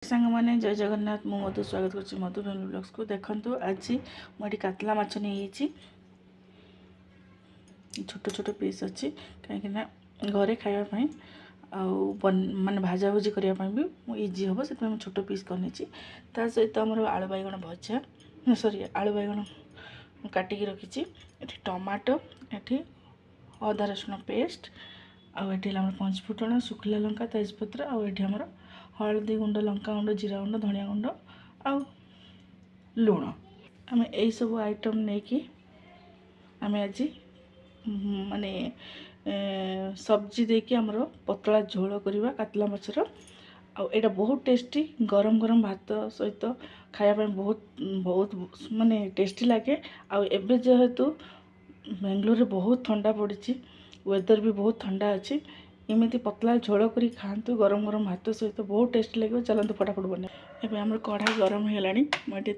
सांग मैंने जय जगन्नाथ मु मधु स्वागत कर मधु फैमिली ब्लॉग्स को देखो आज मुझे कातला माछ नहीं छोट छोट पीस अच्छी कहीं घरे खावाई माने भाजा भुजी करने भी इजी हम से छोट पीस करनी सहित आम आलू बैगण भजा सॉरी आलू बैगण काटिकी रखी टमाटो ये अदा रसुण पेस्ट आठ पंचफुटण शुखला लंका तेजपत्र आमर हलदी गुंड लंका गुंड जीरा गुंड धनिया गुंड आ लुण आम यही सब आइटम नहीं कि आम आज माने सब्जी देकी आमर पतला झोल करवा कातला माछर आटा बहुत टेस्टी गरम गरम भात सहित खायापी बहुत बहुत माने टेस्टी लगे आबे जेहेतु बेंगलोर बहुत ठंडा पड़ी वेदर भी बहुत ठंडा अच्छी इमती पतला झोल करी खातु गरम गरम भात सहित बहुत टेस्टी लगे चलते फटाफट बना एवं आम कढ़ाई गरम होगा मुझे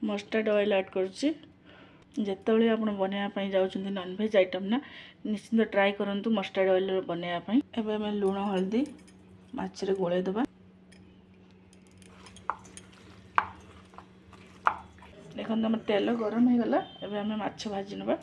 मस्टर्ड ऑयल ऐड करुच्ची जितेबाला आप बनवाई जाऊँ नॉनवेज आइटम ना निश्चिंत ट्राई करूँ मस्टर्ड ऑयल बनवाई एवं आम लुण हल्दी माछरे गोले दबा देखो आम तेल गरम हो गला एवं आम माछ भाजी नवा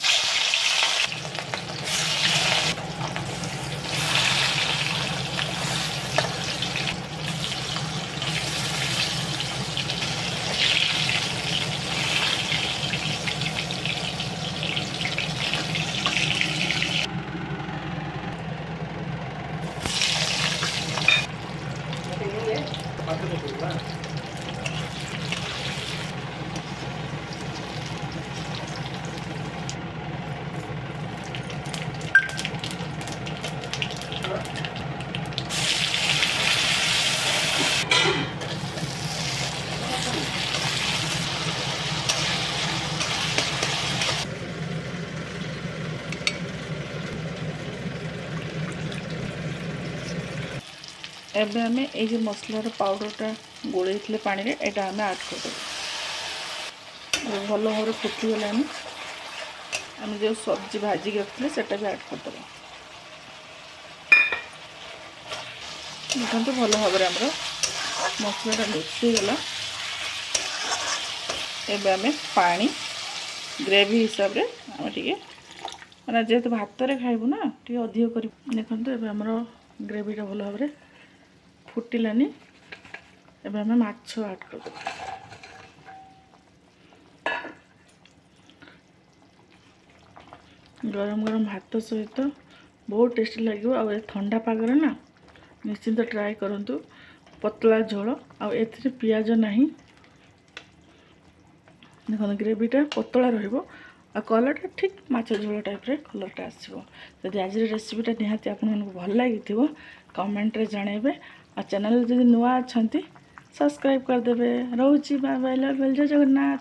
एबे आम ये मसलार पाउडरटा गोले पानी रे एटा आम ऐड कर भल भाव फुटीगला आम जो सब्जी भाजिक रखते सेटा भी ऐड करदे देखो भल भाव आमर मसलाटा मिक्सगला एबे आम पानी ग्रेवी हिसाब रे आम टे मैंने जेहेतु भात रे खाइबू ना टे अधिक कर देखो एबे आमर ग्रेवीटा भल भाव फुटिलानी एबे आम माछ ऐड कर गरम गरम भात सहित बहुत टेस्टी लगे आ ठंडा पागरे ना निश्चिंत ट्राए करूँ पतला झोल आउ पियाज नहीं देखो ग्रेवीटा पतला रहिबो आ कलरटा ठीक माछ झोल टाइप रे कलरटा आसो जदि आज रेसिपीटा निहाती आपन भल लगी कमेंट रे जणेबे आ चैनल जदि नुआ अच्छा सब्सक्राइब करदेवे रोची बाय बाय लव जय जगन्नाथ।